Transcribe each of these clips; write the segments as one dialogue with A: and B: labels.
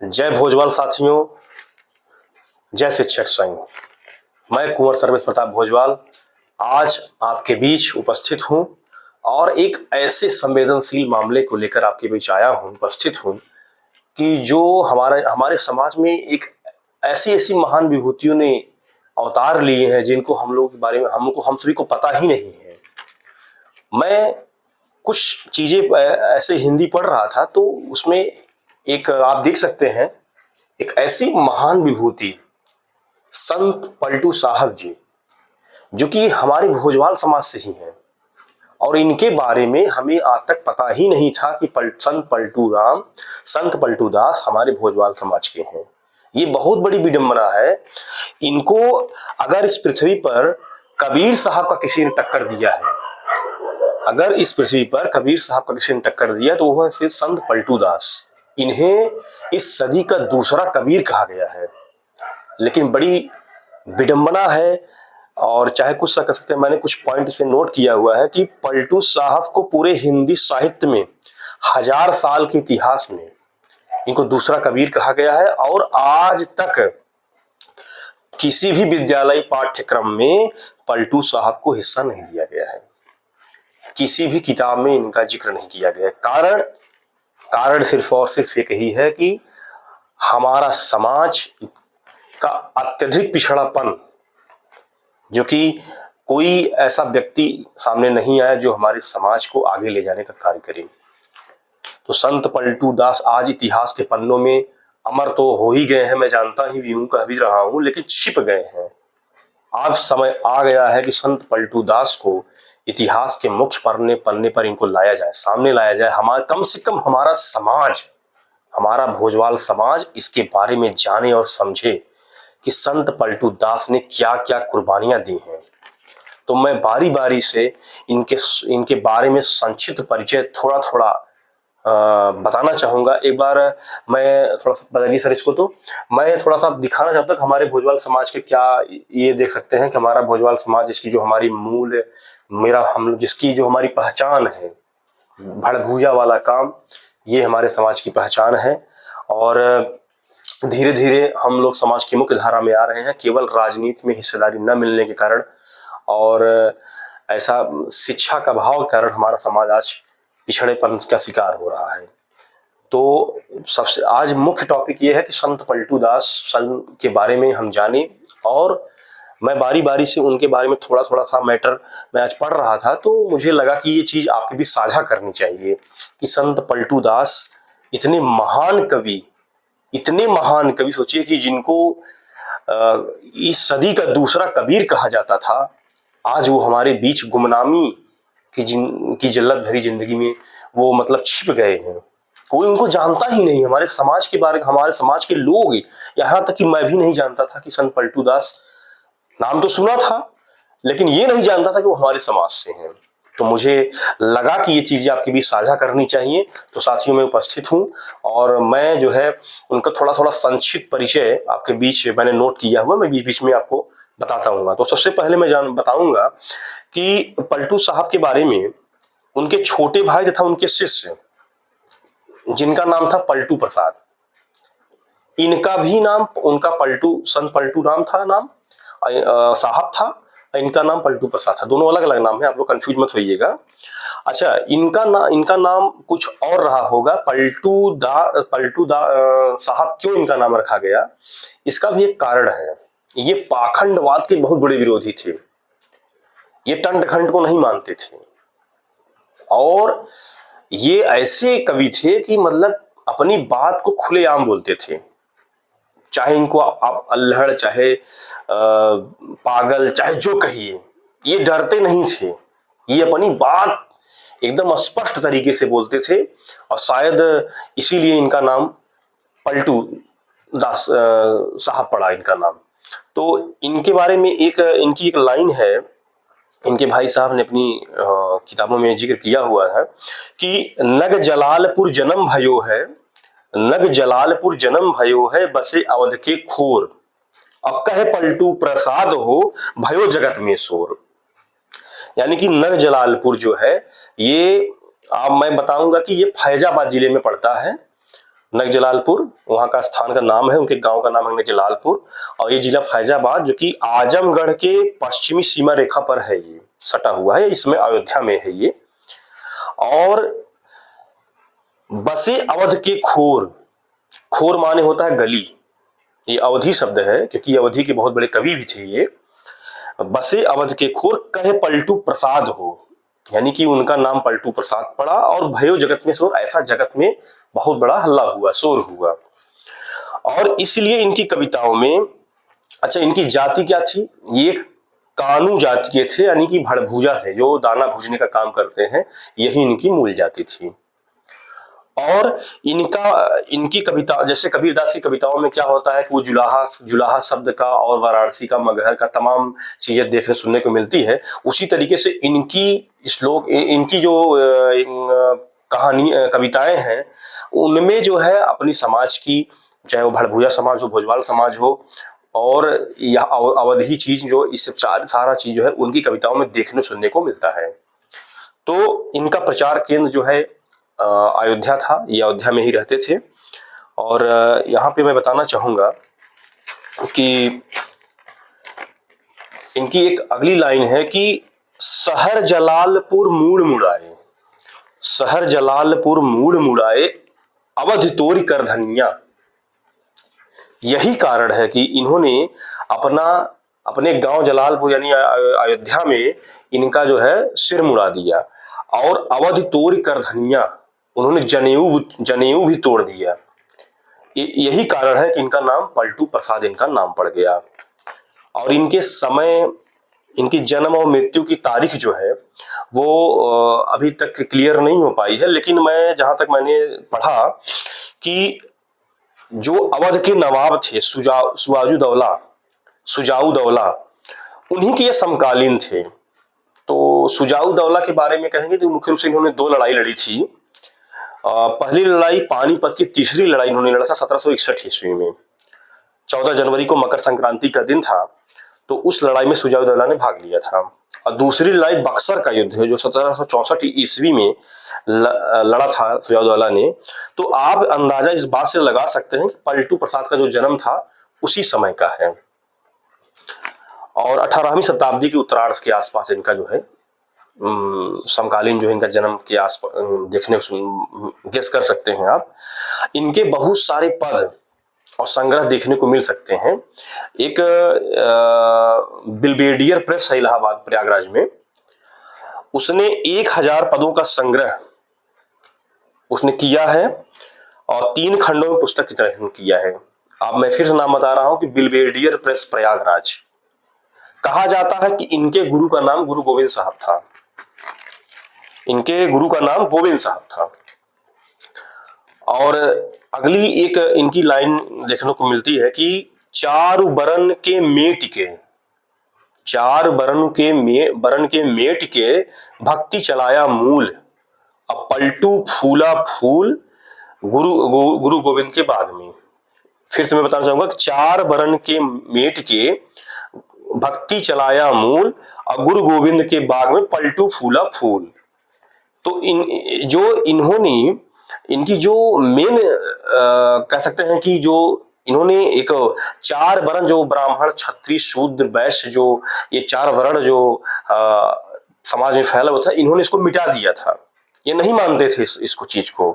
A: जय भोजवाल साथियों, जय शिक्षक संघ। मैं कुंवर सर्वेश प्रताप भोजवाल आज आपके बीच उपस्थित हूं और एक ऐसे संवेदनशील मामले को लेकर आपके बीच आया हूं, उपस्थित हूं कि जो हमारे समाज में एक ऐसी ऐसी महान विभूतियों ने अवतार लिए हैं जिनको हम लोगों के बारे में हम सभी को पता ही नहीं है। मैं कुछ चीजें ऐसे हिंदी पढ़ रहा था तो उसमें एक आप देख सकते हैं, एक ऐसी महान विभूति संत पलटू साहब जी, जो कि हमारे भोजवाल समाज से ही हैं और इनके बारे में हमें आज तक पता ही नहीं था कि संत पलटू दास हमारे भोजवाल समाज के हैं। ये बहुत बड़ी विडंबना है। इनको अगर इस पृथ्वी पर कबीर साहब का किसी ने टक्कर दिया है, अगर इस पृथ्वी पर कबीर साहब का किसी ने टक्कर दिया तो वह सिर्फ संत पलटू दास। इन्हें इस सदी का दूसरा कबीर कहा गया है। लेकिन बड़ी विडंबना है और चाहे कुछ कह सकते हैं, मैंने कुछ पॉइंट इसमें नोट किया हुआ है कि पलटू साहब को पूरे हिंदी साहित्य में 1000 साल के इतिहास में इनको दूसरा कबीर कहा गया है और आज तक किसी भी विद्यालय पाठ्यक्रम में पलटू साहब को हिस्सा नहीं दिया गया है। किसी भी किताब में इनका जिक्र नहीं किया गया। कारण सिर्फ और सिर्फ एक ही है कि हमारा समाज का अत्यधिक पिछड़ापन, जो कि कोई ऐसा व्यक्ति सामने नहीं आया जो हमारे समाज को आगे ले जाने का कार्य करे। तो संत पलटू दास आज इतिहास के पन्नों में अमर तो हो ही गए हैं, मैं जानता ही भी हूं, कह भी रहा हूं, लेकिन छिप गए हैं। अब समय आ गया है कि संत पलटू दास को इतिहास के मुख्य पन्ने पर इनको लाया जाए, सामने लाया जाए। कम से कम हमारा समाज, हमारा भोजवाल समाज इसके बारे में जाने और समझे कि संत पलटू दास ने क्या क्या कुर्बानियां दी हैं। तो मैं बारी बारी से इनके बारे में संक्षिप्त परिचय थोड़ा थोड़ा बताना चाहूंगा। एक बार मैं थोड़ा सा बदलिए सर इसको, तो मैं थोड़ा सा दिखाना चाहता हूं कि हमारे भोजवाल समाज के क्या, ये देख सकते हैं कि हमारा भोजवाल समाज, इसकी जो हमारी मूल जिसकी जो हमारी पहचान है, भड़भूजा वाला काम, ये हमारे समाज की पहचान है। और धीरे धीरे हम लोग समाज की मुख्य धारा में आ रहे हैं, केवल राजनीति में हिस्सेदारी न मिलने के कारण और ऐसा शिक्षा का अभाव के कारण हमारा समाज आज पिछड़ेपन का शिकार हो रहा है। तो सबसे आज मुख्य टॉपिक ये है कि संत पलटू दास के बारे में हम जाने, और मैं बारी बारी से उनके बारे में थोड़ा थोड़ा सा मैटर मैं आज पढ़ रहा था तो मुझे लगा कि ये चीज आपके भी साझा करनी चाहिए कि संत पलटू दास इतने महान कवि सोचिए कि जिनको इस सदी का दूसरा कबीर कहा जाता था, आज वो हमारे बीच गुमनामी की जिल्लत भरी जिंदगी में वो मतलब छिप गए हैं। कोई उनको जानता ही नहीं। हमारे समाज के बारे में, हमारे समाज के लोग, यहाँ तक कि मैं भी नहीं जानता था कि संत पलटू दास, नाम तो सुना था लेकिन ये नहीं जानता था कि वो हमारे समाज से हैं। तो मुझे लगा कि ये चीजें आपके बीच साझा करनी चाहिए। तो साथियों में उपस्थित हूं और मैं जो है उनका थोड़ा थोड़ा संक्षिप्त परिचय आपके बीच मैंने नोट किया हुआ, मैं बीच बीच में आपको बताता हूँ। तो सबसे पहले मैं बताऊंगा कि पलटू साहब के बारे में, उनके छोटे भाई तथा उनके शिष्य, जिनका नाम था पलटू प्रसाद, इनका भी नाम, उनका संत पलटू नाम था, नाम साहब था, इनका नाम पलटू प्रसाद था। दोनों अलग अलग नाम है, आप लोग कंफ्यूज मत होइएगा। अच्छा, इनका नाम कुछ और रहा होगा। पलटू साहब क्यों इनका नाम रखा गया, इसका भी एक कारण है। ये पाखंडवाद के बहुत बड़े विरोधी थे। ये टंडखंड को नहीं मानते थे और ये ऐसे कवि थे कि मतलब अपनी बात को खुलेआम बोलते थे। चाहे इनको आप अल्हड़, चाहे पागल, चाहे जो कहिए, ये डरते नहीं थे। ये अपनी बात एकदम स्पष्ट तरीके से बोलते थे और शायद इसीलिए इनका नाम पलटू दास साहब पड़ा, इनका नाम। तो इनके बारे में इनकी एक लाइन है, इनके भाई साहब ने अपनी किताबों में जिक्र किया हुआ है कि नग जलालपुर जन्म भयो है बसे अवध के खोर, अब कहे पलटू प्रसाद हो भयो जगत में शोर। यानी कि नग जलालपुर जो है, ये मैं बताऊंगा कि ये फैजाबाद जिले में पड़ता है नगजलालपुर वहाँ का स्थान का नाम है, उनके गांव का नाम है नगजलालपुर। और ये जिला फैजाबाद जो कि आजमगढ़ के पश्चिमी सीमा रेखा पर है, ये सटा हुआ है, इसमें अयोध्या में है ये। और बसे अवध के खोर, खोर माने होता है गली, ये अवधी शब्द है क्योंकि अवधी के बहुत बड़े कवि भी थे ये। बसे अवध के खोर कहे पलटू प्रसाद हो, यानी कि उनका नाम पलटू प्रसाद पड़ा। और भयो जगत में शोर, ऐसा जगत में बहुत बड़ा हल्ला हुआ, शोर हुआ। और इसलिए इनकी कविताओं में, अच्छा इनकी जाति क्या थी, ये कानू जाति के थे, यानी कि भड़भूजा से, जो दाना भूजने का काम करते हैं, यही इनकी मूल जाति थी। और इनकी कविता, जैसे कबीरदास की कविताओं में क्या होता है कि वो जुलाहा शब्द का और वाराणसी का, मगहर का, तमाम चीजें देखने सुनने को मिलती है। उसी तरीके से इनकी जो कहानी कविताएं हैं, उनमें जो है अपनी समाज की, चाहे वो भड़भूजा समाज हो, भोजवाल समाज हो, और यह अवधी चीज, जो इस सारा चीज जो है उनकी कविताओं में देखने सुनने को मिलता है। तो इनका प्रचार केंद्र जो है अयोध्या था, ये अयोध्या में ही रहते थे। और यहाँ पे मैं बताना चाहूंगा कि इनकी एक अगली लाइन है कि शहर जलालपुर मूड मुड़ाए, शहर जलालपुर मूड मुड़ाए, अवध तोरी कर धनिया। यही कारण है कि इन्होंने अपने गांव जलालपुर यानी अयोध्या में इनका जो है सिर मुड़ा दिया। और अवध तोरी कर धनिया, उन्होंने जनेऊ भी तोड़ दिया। यही कारण है कि इनका नाम पलटू प्रसाद इनका नाम पड़ गया। और इनके समय, इनकी जन्म और मृत्यु की तारीख जो है वो अभी तक क्लियर नहीं हो पाई है, लेकिन मैं जहां तक मैंने पढ़ा कि जो अवध के नवाब थे सुजाऊ दौला, उन्हीं के ये समकालीन थे। तो सुजाऊ दौला के बारे में कहेंगे तो मुख्य रूप से इन्होंने 2 लड़ाई लड़ी थी। पहली लड़ाई पानीपत की, तीसरी लड़ाई इन्होंने लड़ा था 1761 ईस्वी में। 14 जनवरी को मकर संक्रांति का दिन था, तो उस लड़ाई में सुजाऊ दौला ने भाग लिया था। और दूसरी लड़ाई बक्सर का युद्ध है, जो 1764 ईस्वी में लड़ा था सुजाऊ दौला ने। तो आप अंदाजा इस बात से लगा सकते हैं कि पलटू प्रसाद का जो जन्म था उसी समय का है। और 18वीं शताब्दी के उत्तरार्ध के आसपास इनका जो है समकालीन, जो इनका जन्म के आसपास देखने गेस कर सकते हैं आप। इनके बहुत सारे पद और संग्रह देखने को मिल सकते हैं। एक बिल्बेडियर प्रेस है इलाहाबाद प्रयागराज में, उसने 1000 पदों का संग्रह उसने किया है और 3 खंडों में पुस्तक की तरह किया है। अब मैं फिर से नाम बता रहा हूं कि बिल्बेडियर प्रेस प्रयागराज। कहा जाता है कि इनके गुरु का नाम गुरु गोविंद साहब था, इनके गुरु का नाम गोविंद साहब था। और अगली एक इनकी लाइन देखने को मिलती है कि चार बरन के मेट के भक्ति चलाया मूल, अब पलटू फूला फूल गुरु गोविंद के बाग में। फिर से मैं बताना चाहूंगा कि 4 बरन के मेट के भक्ति चलाया मूल और गुरु गोविंद के बाग में पलटू फूला फूल। तो इन्होंने इनकी जो मेन कह सकते हैं कि जो इन्होंने एक 4 वर्ण, जो ब्राह्मण क्षत्रिय शूद्र वैश्य, जो ये 4 वर्ण जो समाज में फैला हुआ था, इन्होंने इसको मिटा दिया था। ये नहीं मानते थे इसको चीज को।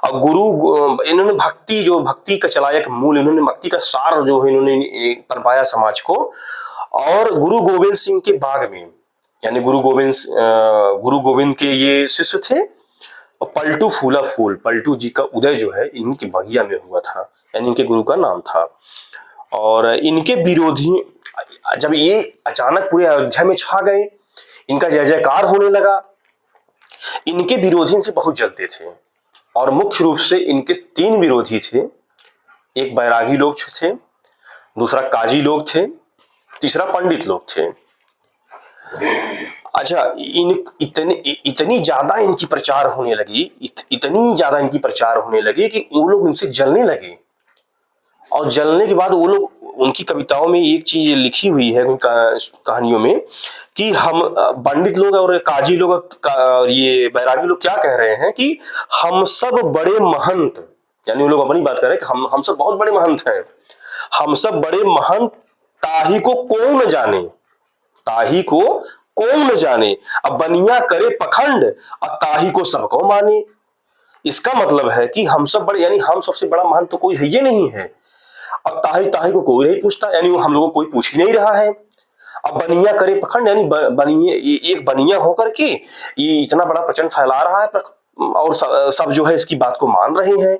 A: और इन्होंने भक्ति का चलाया एक मूल, इन्होंने भक्ति का सार जो है इन्होंने पनपाया समाज को। और गुरु गोविंद सिंह के बाग में, यानी गुरु गोविंद के ये शिष्य थे। और पलटू फूला फूल, पलटू जी का उदय जो है इनकी बगिया में हुआ था, यानी इनके गुरु का नाम था। और इनके विरोधी जब ये अचानक पूरे अयोध्या में छा गए, इनका जय जयकार होने लगा, इनके विरोधी इनसे बहुत जलते थे। और मुख्य रूप से इनके 3 विरोधी थे। एक बैरागी लोग थे, दूसरा काजी लोग थे, तीसरा पंडित लोग थे। अच्छा, इतनी ज्यादा इनकी प्रचार होने लगी, इतनी ज्यादा इनकी प्रचार होने लगी कि वो लोग इनसे जलने लगे। और जलने के बाद वो लोग, उनकी कविताओं में एक चीज लिखी हुई है कहानियों में कि हम पंडित लोग और काजी लोग और ये बैरागी लोग क्या कह रहे हैं कि हम सब बड़े महंत यानी वो लोग अपनी बात कर रहे हैं कि हम सब बहुत बड़े महंत हैं, हम सब बड़े महंत, ताही को कौन जाने, ताही को कौन जाने, अब बनिया करे पखंड और ताही को सबको माने। इसका मतलब है कि हम सब बड़े, यानी हम सबसे बड़ा महंत तो कोई है ये नहीं है, अब ताही ताही को कोई नहीं पूछता, यानी हम लोगों को कोई पूछ ही नहीं रहा है। अब बनिया करे पखंड, यानी बनिए, एक बनिया होकर के ये इतना बड़ा प्रचंड फैला रहा है और सब जो है इसकी बात को मान रहे हैं।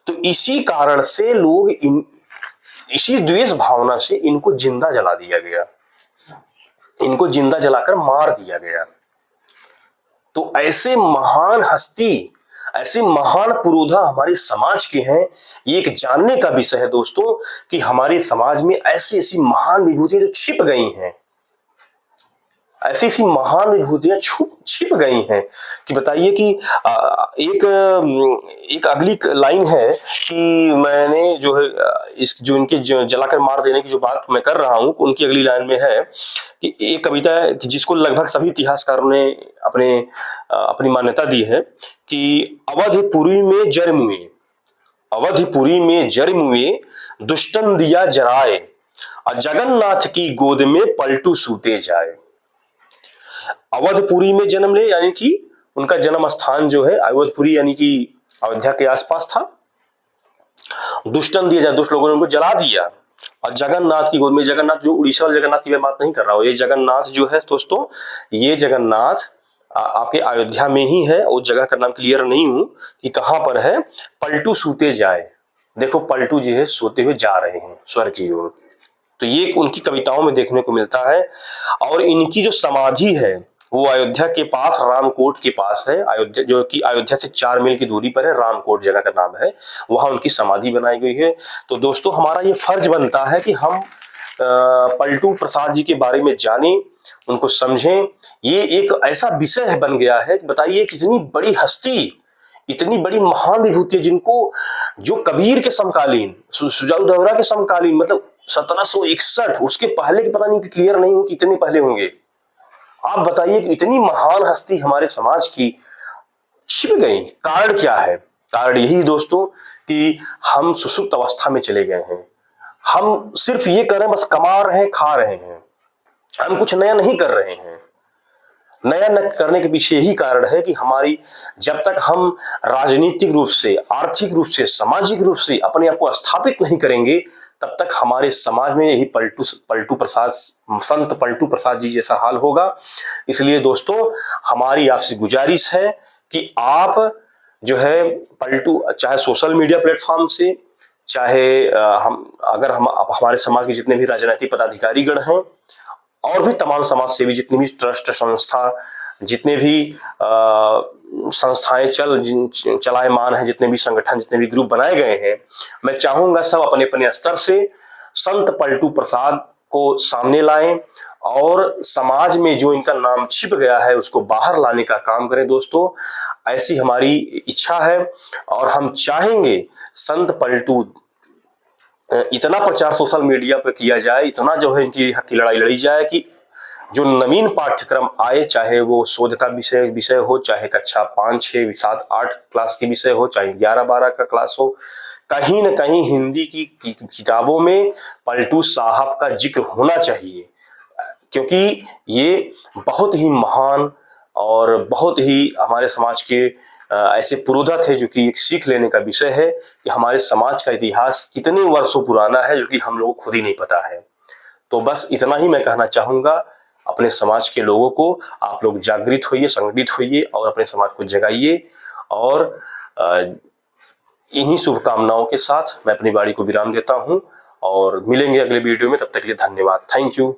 A: तो इसी कारण से लोग इसी द्वेष भावना से इनको जिंदा जला दिया गया, इनको जिंदा जलाकर मार दिया गया। तो ऐसे महान हस्ती, ऐसे महान पुरोधा हमारे समाज के हैं। ये एक जानने का विषय है दोस्तों कि हमारे समाज में ऐसी ऐसी महान विभूतियां जो छिप गई हैं, ऐसी ऐसी महान विभूतियां छिप गई हैं कि बताइए कि एक अगली लाइन है कि मैंने जो है जो इनके जलाकर मार देने की जो बात मैं कर रहा हूं, उनकी अगली लाइन में है कि एक कविता है कि जिसको लगभग सभी इतिहासकारों ने अपनी मान्यता दी है कि अवधपुरी में जर मुए, अवधपुरी में जर मुए, दुष्टन दिया जराए, और जगन्नाथ की गोद में पलटू सूते जाए। अवधपुरी में जन्म ले, यानी कि उनका जन्म स्थान जो है अवधपुरी यानी कि अयोध्या के आसपास था। दुष्टन दिया जाए, दुष्ट लोगों ने उनको जला दिया, और जगन्नाथ की गोद में, जगन्नाथ जो उड़ीसा वाले जगन्नाथ की मैं बात नहीं कर रहा हूं, ये जगन्नाथ जो है दोस्तों, ये जगन्नाथ आपके अयोध्या में ही है, उस जगह का नाम क्लियर नहीं हूं कि कहां पर है। पलटू सूते जाए, देखो पलटू जो है सोते हुए जा रहे हैं स्वर्ग की ओर। तो ये उनकी कविताओं में देखने को मिलता है। और इनकी जो समाधि है वो अयोध्या के पास रामकोट के पास है, अयोध्या जो कि अयोध्या से 4 मील की दूरी पर है, रामकोट जगह का नाम है, वहां उनकी समाधि बनाई गई है। तो दोस्तों हमारा ये फर्ज बनता है कि हम पलटू प्रसाद जी के बारे में जानें, उनको समझें। ये एक ऐसा विषय है बन गया है, बताइए कितनी बड़ी हस्ती, इतनी बड़ी महान विभूति जिनको, जो कबीर के समकालीन, सुजाऊ देवरा के समकालीन, मतलब 1761, उसके पहले की पता नहीं, क्लियर नहीं हो कि कितने पहले होंगे। आप बताइए कि इतनी महान हस्ती हमारे समाज की छिप गई। कारण क्या है? कारण यही दोस्तों कि हम सुसुप्त अवस्था में चले गए हैं। हम सिर्फ ये कर रहे हैं, बस कमा रहे हैं, खा रहे हैं, हम कुछ नया नहीं कर रहे हैं। नया न करने के पीछे यही कारण है कि हमारी, जब तक हम राजनीतिक रूप से, आर्थिक रूप से, सामाजिक रूप से अपने आप को स्थापित नहीं करेंगे, तब तक हमारे समाज में यही पलटू प्रसाद, संत पलटू प्रसाद जी जैसा हाल होगा। इसलिए दोस्तों हमारी आपसे गुजारिश है कि आप जो है पलटू, चाहे सोशल मीडिया प्लेटफॉर्म से, चाहे हम हमारे समाज के जितने भी राजनीतिक पदाधिकारी गण हैं, और भी तमाम समाज सेवी, जितनी भी ट्रस्ट संस्था, जितने भी संस्थाएं चलायमान हैं, जितने भी संगठन, जितने भी ग्रुप बनाए गए हैं, मैं चाहूंगा सब अपने अपने स्तर से संत पलटू प्रसाद को सामने लाएं और समाज में जो इनका नाम छिप गया है उसको बाहर लाने का काम करें दोस्तों। ऐसी हमारी इच्छा है और हम चाहेंगे संत पलटू इतना प्रचार सोशल मीडिया पर किया जाए, इतना जो है इनकी हक की लड़ाई लड़ी जाए कि जो नवीन पाठ्यक्रम आए, चाहे वो शोध का विषय हो, चाहे कक्षा 5, 6, 7, 8 क्लास के विषय हो, चाहे 11, 12 का क्लास हो, कहीं न कहीं हिंदी की किताबों में पलटू साहब का जिक्र होना चाहिए, क्योंकि ये बहुत ही महान और बहुत ही हमारे समाज के ऐसे पुरोधा थे जो कि एक सीख लेने का विषय है कि हमारे समाज का इतिहास कितने वर्षों पुराना है जो कि हम लोगों को खुद ही नहीं पता है। तो बस इतना ही मैं कहना चाहूंगा अपने समाज के लोगों को, आप लोग जागृत होइए, संगठित होइए और अपने समाज को जगाइए। और इन्हीं शुभकामनाओं के साथ मैं अपनी वाणी को विराम देता हूं और मिलेंगे अगले वीडियो में। तब तक के लिए धन्यवाद। Thank you.